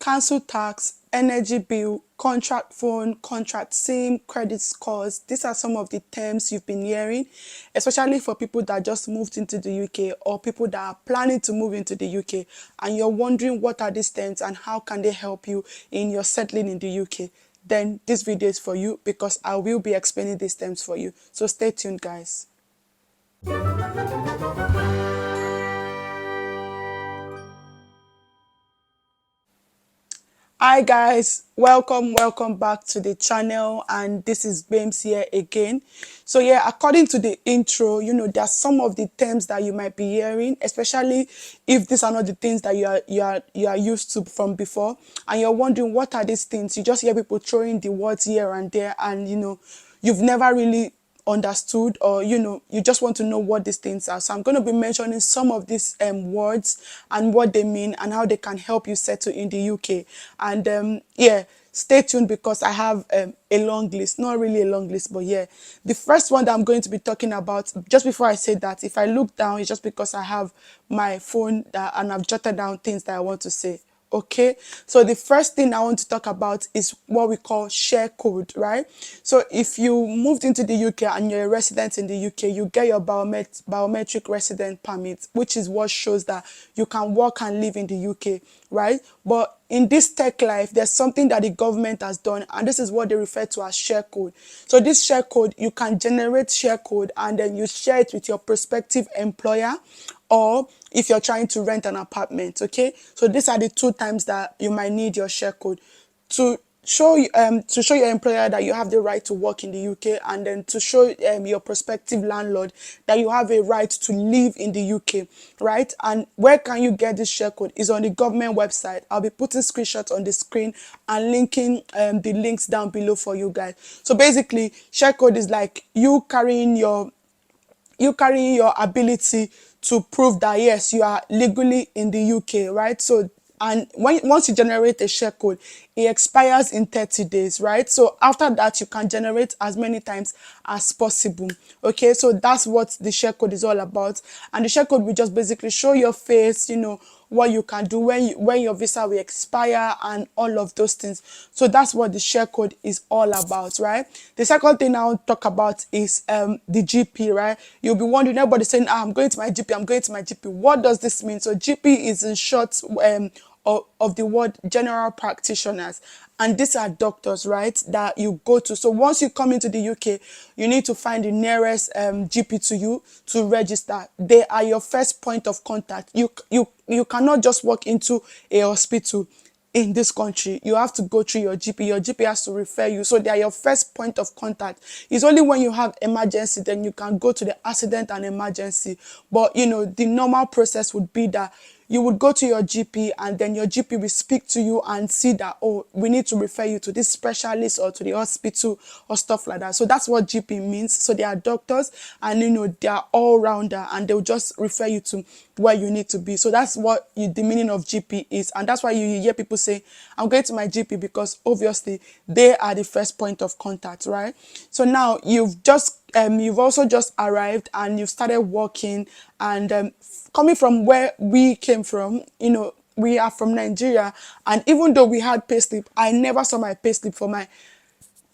council tax, energy bill, contract phone, contract SIM, credit scores. These are some of the terms you've been hearing, especially for people that just moved into the UK or people that are planning to move into the UK, and you're wondering what are these terms and how can they help you in your settling in the UK. Then this video is for you because I will be explaining these terms for you. So stay tuned, guys. Hi guys, welcome back to the channel, and this is Gbems here again. So yeah, according to the intro, there's some of the terms that you might be hearing, especially if these are not the things that you are used to from before, and you're wondering what are these things. You just hear people throwing the words here and there, and you've never really understood, or you just want to know what these things are. So I'm going to be mentioning some of these words and what they mean and how they can help you settle in the UK. And yeah, stay tuned because I have a long list. Not really a long list, but yeah, the first one that I'm going to be talking about, just before I say that, if I look down, it's just because I have my phone and I've jotted down things that I want to say. Okay, so the first thing I want to talk about is what we call share code, right? So if you moved into the UK and you're a resident in the UK, you get your biometric resident permit, which is what shows that you can work and live in the UK, right? But in this tech life, there's something that the government has done, and this is what they refer to as share code. So this share code, you can generate share code and then you share it with your prospective employer, or if you're trying to rent an apartment. Okay, so these are the two times that you might need your share code: to show your employer that you have the right to work in the UK, and then to show your prospective landlord that you have a right to live in the UK, right? And where can you get this share code? Is on the government website. I'll be putting screenshots on the screen and linking the links down below for you guys. So basically, share code is like you carrying your ability to prove that yes, you are legally in the UK, right? So, and once you generate a share code, it expires in 30 days, right? So after that, you can generate as many times as possible. Okay, so that's what the share code is all about. And the share code will just basically show your face, what you can do when your visa will expire and all of those things. So that's what the share code is all about, right? The second thing I want to talk about is the GP, right? You'll be wondering, everybody saying, I'm going to my GP, I'm going to my GP. What does this mean? So GP is in short of the word general practitioners, and these are doctors, right, that you go to. So once you come into the UK, you need to find the nearest GP to you to register. They are your first point of contact. You cannot just walk into a hospital in this country. You have to go through your GP. Your GP has to refer you. So they are your first point of contact. It's only when you have emergency then you can go to the accident and emergency. But the normal process would be that you would go to your GP, and then your GP will speak to you and see that, oh, we need to refer you to this specialist or to the hospital or stuff like that. So that's what GP means. So they are doctors, and they are all rounder, and they'll just refer you to where you need to be. So that's what the meaning of GP is. And that's why you hear people say, I'm going to my GP, because obviously they are the first point of contact, right? So now you've also just arrived and you've started working, and coming from where we came from, we are from Nigeria, and even though we had payslip, I never saw my payslip for my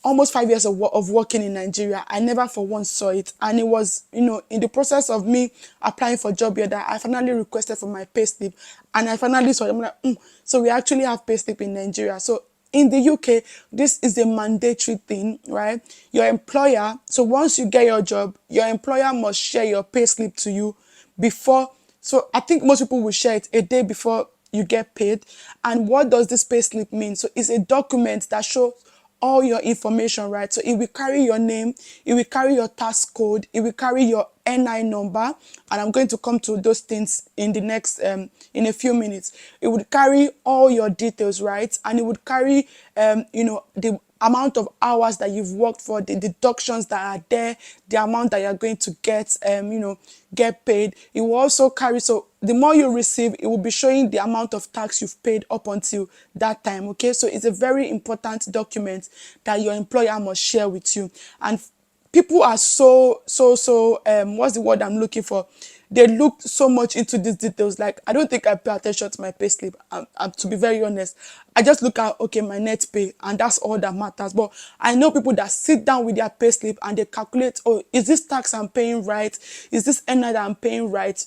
almost 5 years of working in Nigeria. I never for once saw it. And it was, in the process of me applying for job here, that I finally requested for my payslip, and I finally saw it. I'm like, so we actually have payslip in Nigeria. So in the UK, this is a mandatory thing, right? Your employer, so once you get your job, your employer must share your payslip to you before. So I think most people will share it a day before you get paid. And what does this payslip mean? So it's a document that shows all your information, right? So it will carry your name, it will carry your tax code, it will carry your NI number, and I'm going to come to those things in the next in a few minutes. It would carry all your details, right? And it would carry the amount of hours that you've worked for, the deductions that are there, the amount that you're going to get paid. It will also carry, so the more you receive, it will be showing the amount of tax you've paid up until that time. Okay, so it's a very important document that your employer must share with you. And people are so what's the word I'm looking for? they looked so much into these details. Like, I don't think I pay attention to my payslip. To be very honest, I just look at, okay, my net pay, and that's all that matters. But I know people that sit down with their payslip and they calculate, oh, is this tax I'm paying right? Is this NI that I'm paying right?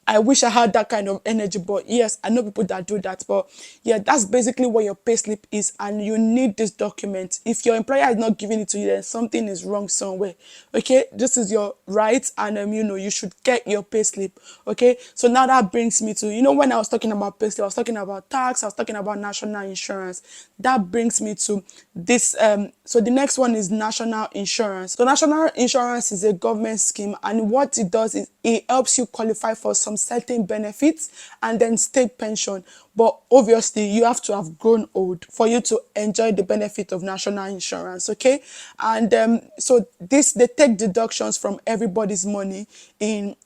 I wish I had that kind of energy, but yes, I know people that do that. But yeah, that's basically what your payslip is, and you need this document. If your employer is not giving it to you, then something is wrong somewhere. Okay, this is your right, and you should get your payslip. Okay, so now that brings me to, when I was talking about payslip, I was talking about tax, I was talking about national insurance. That brings me to this. So the next one is national insurance. So national insurance is a government scheme, and what it does is it helps you qualify for some certain benefits and then state pension. But obviously, you have to have grown old for you to enjoy the benefit of national insurance. Okay, and so they take deductions from everybody's money in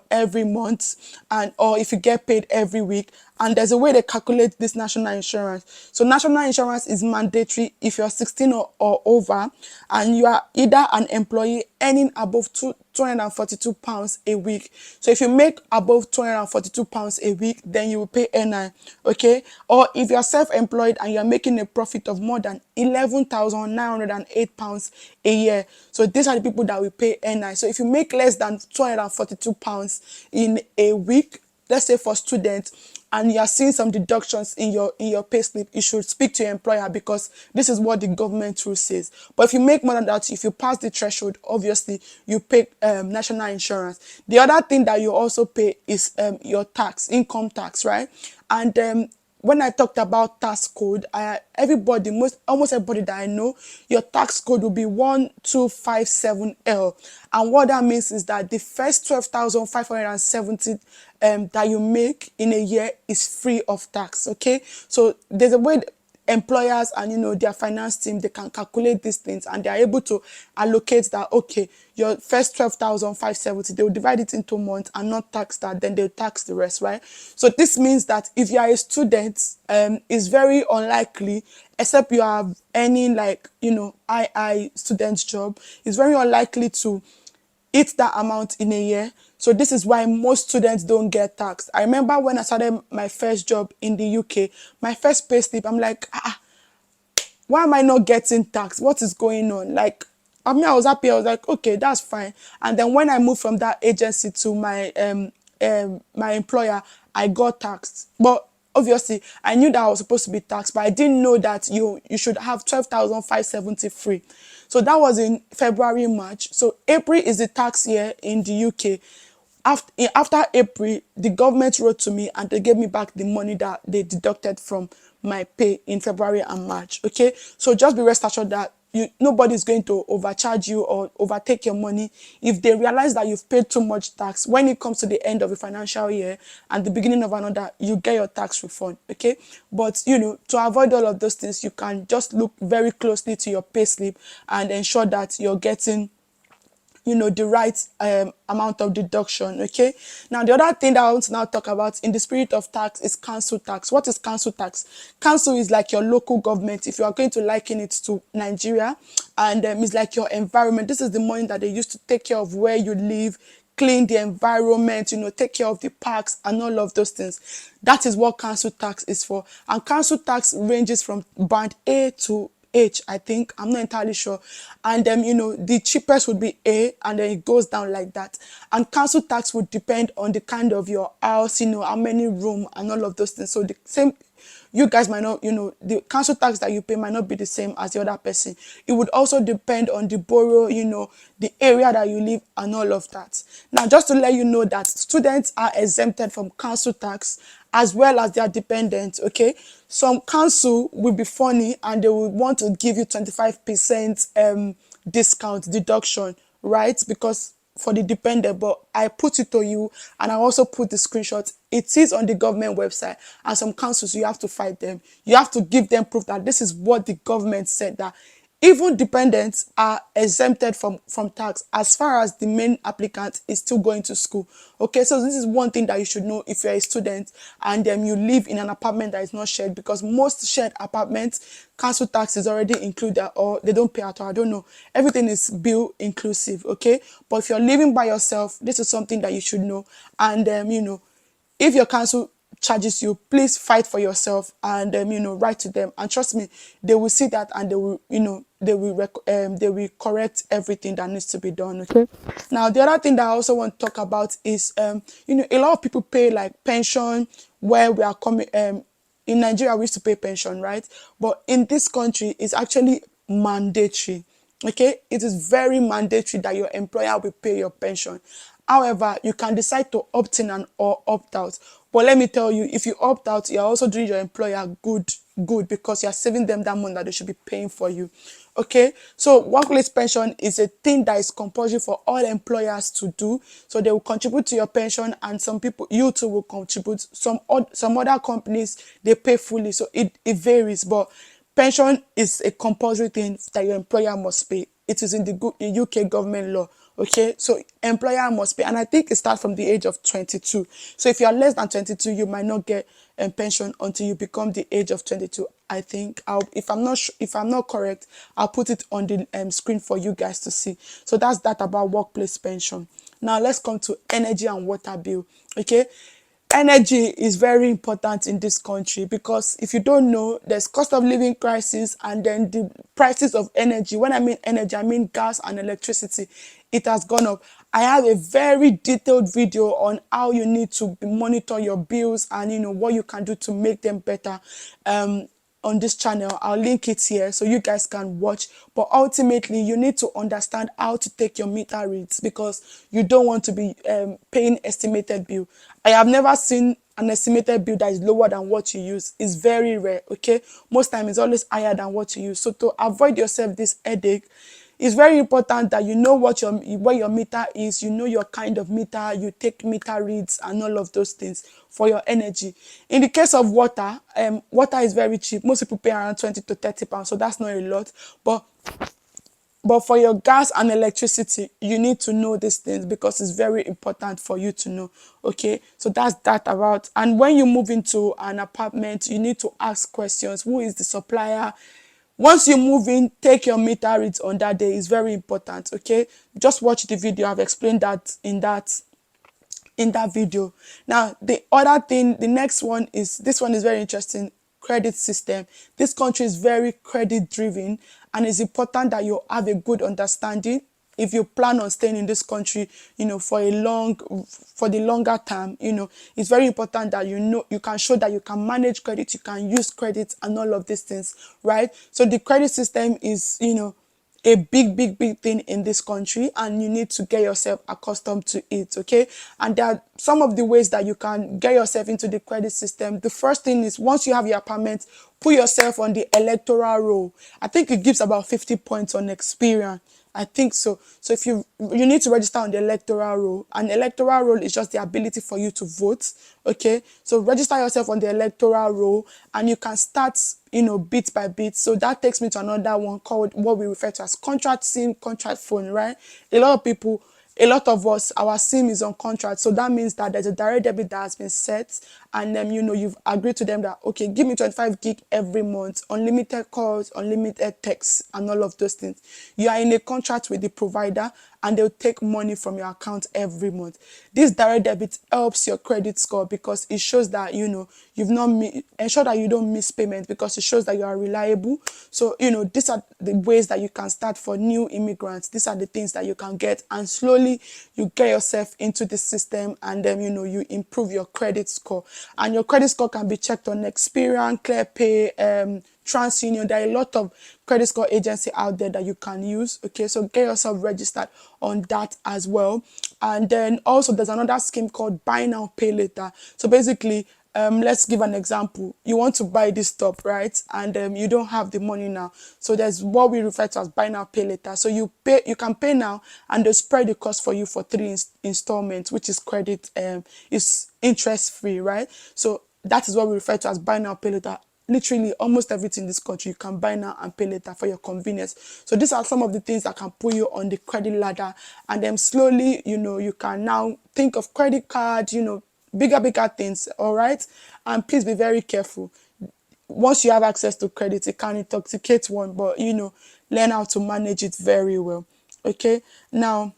every month, and or if you get paid every week. And there's a way they calculate this national insurance. So national insurance is mandatory if you're 16 or over, and you are either an employee earning above £242 a week. So if you make above £242 a week, then you will pay NI, okay? Or if you're self-employed and you're making a profit of more than £11,908 a year, so these are the people that will pay NI. So if you make less than £242 in a week, let's say for students, and you are seeing some deductions in your payslip, you should speak to your employer, because this is what the government rule says. But if you make more than that, if you pass the threshold, obviously you pay national insurance. The other thing that you also pay is your tax, income tax, right? And when I talked about tax code, almost everybody that I know, your tax code will be 1257L. And what that means is that the first 12,570 that you make in a year is free of tax. Okay, so there's a way employers and their finance team, they can calculate these things, and they are able to allocate that. Okay, your first 12,570, they will divide it into months and not tax that, then they'll tax the rest, right? So this means that if you are a student, it's very unlikely, except you are earning like II student job, it's very unlikely to hit that amount in a year. So this is why most students don't get taxed. I remember when I started my first job in the UK, my first pay slip, I'm like, why am I not getting taxed? What is going on? Like, I was happy. I was like, okay, that's fine. And then when I moved from that agency to my employer, I got taxed. But obviously, I knew that I was supposed to be taxed, but I didn't know that you should have 12,570 free. So that was in February, March. So April is the tax year in the UK. After April, the government wrote to me and they gave me back the money that they deducted from my pay in February and March. Okay, so just be rest assured that nobody is going to overcharge you or overtake your money. If they realize that you've paid too much tax, when it comes to the end of a financial year and the beginning of another, you get your tax refund. Okay, but to avoid all of those things, you can just look very closely to your pay slip and ensure that you're getting the right amount of deduction. Okay, now the other thing that I want to now talk about in the spirit of tax is council tax. What is council tax? Council is like your local government, if you are going to liken it to Nigeria, and it's like your environment. This is the money that they use to take care of where you live, clean the environment, take care of the parks and all of those things. That is what council tax is for. And council tax ranges from band A to H, I think. I'm not entirely sure. And the cheapest would be A, and then it goes down like that. And council tax would depend on the kind of your house, how many room and all of those things. So the same, you guys might not, the council tax that you pay might not be the same as the other person. It would also depend on the borough, the area that you live and all of that. Now, just to let you know that students are exempted from council tax as well as their dependents. Okay, some council will be funny and they will want to give you 25% discount deduction, right? Because for the dependent, but I put it to you and I also put the screenshot. It is on the government website, and some councils, you have to fight them. You have to give them proof that this is what the government said, that Even dependents are exempted from tax as far as the main applicant is still going to school. Okay, so this is one thing that you should know if you're a student and you live in an apartment that is not shared, because most shared apartments, council tax is already included or they don't pay at all. I don't know. Everything is bill inclusive. Okay, but if you're living by yourself, this is something that you should know. And if your council charges you, please fight for yourself and write to them, and trust me, they will see that and they will they will correct everything that needs to be done. Okay, now the other thing that I also want to talk about is a lot of people pay like pension where we are coming. In Nigeria we used to pay pension, right? But in this country it's actually mandatory. Okay, it is very mandatory that your employer will pay your pension. However, you can decide to opt in and or opt out. But let me tell you, if you opt out, you're also doing your employer good because you're saving them that money that they should be paying for you. Okay, so workplace pension is a thing that is compulsory for all employers to do. So they will contribute to your pension, and some people, you too, will contribute. Some other companies they pay fully, so it varies. But pension is a compulsory thing that your employer must pay. It is in the UK government law. Okay, so employer must pay, and I think it starts from the age of 22. So if you are less than 22, you might not get pension until you become the age of 22. I think if I'm not correct, I'll put it on the screen for you guys to see. So that's that about workplace pension. Now let's come to energy and water bill. Okay, energy is very important in this country because if you don't know, there's cost of living crisis, and then the prices of energy. When I mean energy, I mean gas and electricity. It has gone up. I have a very detailed video on how you need to monitor your bills and what you can do to make them better. On this channel, I'll link it here so you guys can watch. But ultimately you need to understand how to take your meter reads, because you don't want to be paying estimated bill. I have never seen an estimated bill that is lower than what you use. It's very rare. Okay, most time it's always higher than what you use. So to avoid yourself this headache, it's very important that you know where your meter is, you know your kind of meter, you take meter reads and all of those things for your energy. In the case of water, water is very cheap. Most people pay around 20 to 30 pounds, so that's not a lot. But for your gas and electricity, you need to know these things because it's very important for you to know. Okay, so that's that about. And when you move into an apartment, you need to ask questions. Who is the supplier? Once you move in, take your meter reads on that day. It's very important. Okay, just watch the video. I've explained that in that video. Now, the other thing, the next one is, this one is very interesting, credit system. This country is very credit driven, and it's important that you have a good understanding if you plan on staying in this country, for the longer term. It's very important that you can show that you can manage credit, you can use credit and all of these things, right? So the credit system is, a big thing in this country, and you need to get yourself accustomed to it. Okay, and there are some of the ways that you can get yourself into the credit system. The first thing is, once you have your apartment, put yourself on the electoral roll. I think it gives about 50 points on experience. I think so. So if you need to register on the electoral roll, and electoral roll is just the ability for you to vote. Okay, so register yourself on the electoral roll, and you can start bit by bit. So that takes me to another one called what we refer to as contract SIM, contract phone, right? A lot of us, our SIM is on contract, so that means that there's a direct debit that has been set, and then you've agreed to them that, okay, give me 25 gig every month, unlimited calls, unlimited texts, and all of those things. You are in a contract with the provider, and they'll take money from your account every month. This direct debit helps your credit score because it shows that you've not ensure that you don't miss payment, because it shows that you are reliable. So these are the ways that you can start for new immigrants. These are the things that you can get, and slowly you get yourself into the system, and then you improve your credit score. And your credit score can be checked on Experian, ClearPay, TransUnion. There are a lot of credit score agency out there that you can use. Okay, so get yourself registered on that as well. And then also there's another scheme called buy now pay later. So basically, let's give an example. You want to buy this top, right? And you don't have the money now. So there's what we refer to as buy now pay later. So you can pay now, and they spread the cost for you for 3 installments, which is credit, is interest free, right? So that is what we refer to as buy now pay later. literally almost everything in this country you can buy now and pay later for your convenience. So these are some of the things that can put you on the credit ladder, and then slowly, you can now think of credit card, bigger things. All right. And please be very careful. Once you have access to credit, it can intoxicate one, but learn how to manage it very well. Okay. Now,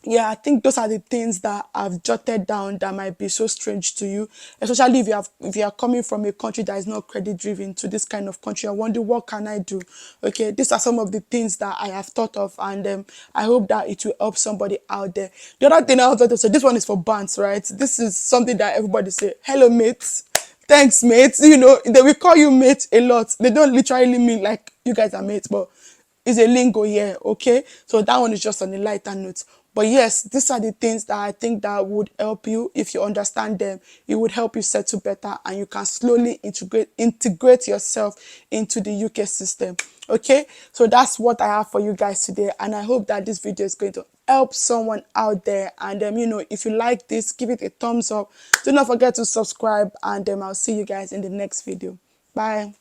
yeah, I think those are the things that I've jotted down that might be so strange to you, especially if you are coming from a country that is not credit driven to this kind of country. I wonder, what can I do? Okay, these are some of the things that I have thought of, and I hope that it will help somebody out there. The other thing I thought of, so this one is for bands, right? This is something that everybody say, "Hello, mates." Thanks, mates. They will call you mate a lot. They don't literally mean like you guys are mates, but it's a lingo here, okay? So that one is just on a lighter note. But yes, these are the things that I think that would help you. If you understand them, it would help you settle better, and you can slowly integrate yourself into the UK system. Okay, so that's what I have for you guys today, and I hope that this video is going to help someone out there. And if you like this, give it a thumbs up. Do not forget to subscribe, and I'll see you guys in the next video. Bye.